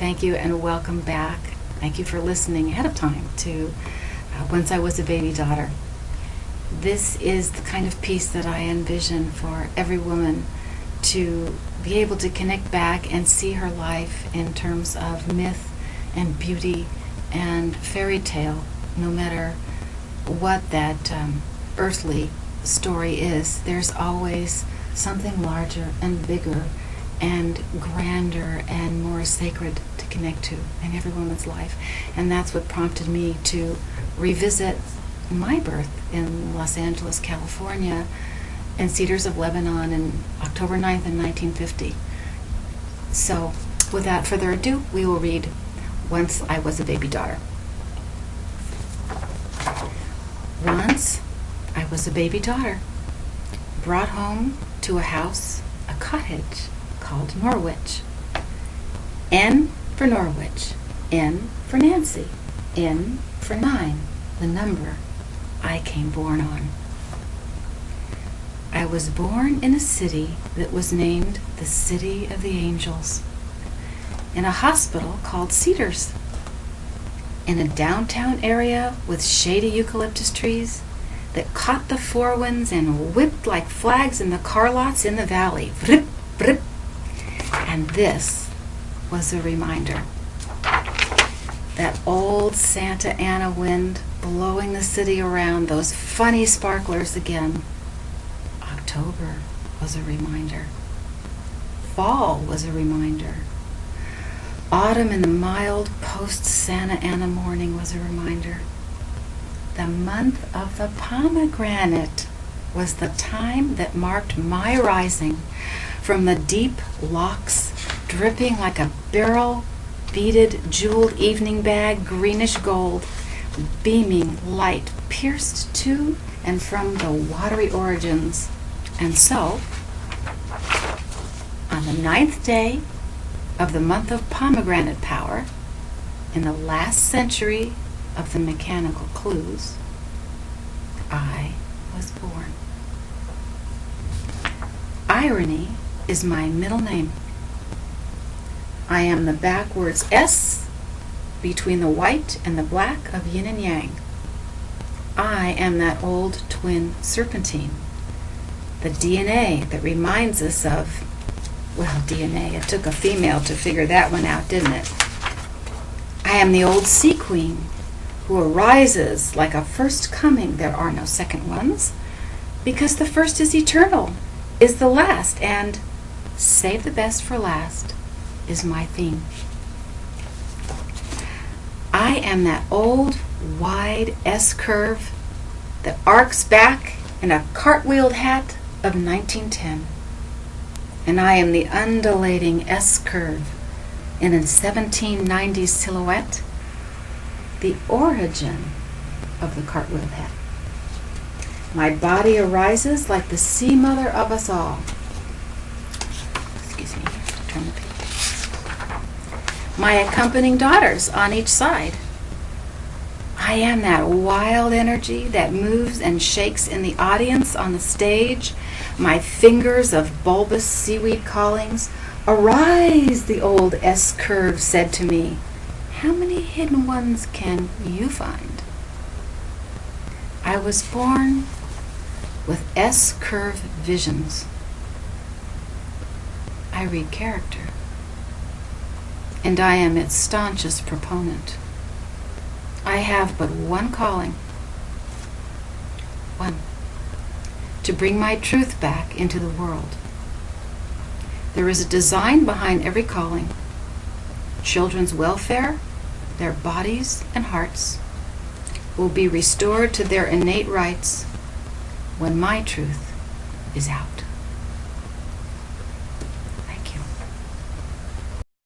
Thank you and welcome back. Thank you for listening ahead of time to Once I Was a Baby Daughter. This is the kind of piece that I envision for every woman to be able to connect back and see her life in terms of myth and beauty and fairy tale, no matter what that earthly story is. There's always something larger and bigger and grander and more sacred to connect to in every woman's life. And that's what prompted me to revisit my birth in Los Angeles, California, and Cedars of Lebanon on October 9th in 1950. So, without further ado, we will read Once I Was a Baby Daughter. Once I was a baby daughter, brought home to a house, a cottage, called Norwich. N for Norwich, N for Nancy, N for 9, the number I came born on. I was born in a city that was named the City of the Angels, in a hospital called Cedars, in a downtown area with shady eucalyptus trees that caught the four winds and whipped like flags in the car lots in the valley. Vrip, vrip. And this was a reminder. That old Santa Ana wind blowing the city around, those funny sparklers again. October was a reminder. Fall was a reminder. Autumn in the mild post-Santa Ana morning was a reminder. The month of the pomegranate was the time that marked my rising from the deep locks dripping like a beryl-beaded jeweled evening bag, greenish gold, beaming light pierced to and from the watery origins. And so, on the 9th day of the month of pomegranate power, in the last century of the mechanical clues, I was born. Irony is my middle name. I am the backwards S between the white and the black of yin and yang. I am that old twin serpentine, the DNA that reminds us of, well, DNA, it took a female to figure that one out, didn't it? I am the old sea queen who arises like a first coming. There are no second ones, because the first is eternal, is the last, and save the best for last is my theme. I am that old wide S-curve that arcs back in a cartwheeled hat of 1910. And I am the undulating S-curve in a 1790s silhouette, the origin of the cartwheel hat. My body arises like the sea mother of us all. Excuse me, turn the page. My accompanying daughters on each side. I am that wild energy that moves and shakes in the audience on the stage. My fingers of bulbous seaweed callings. Arise, the old S-curve said to me. How many hidden ones can you find? I was born with S-curve visions. I read character, and I am its staunchest proponent. I have but one calling. One. To bring my truth back into the world. There is a design behind every calling. Children's welfare, their bodies and hearts, will be restored to their innate rights when my truth is out.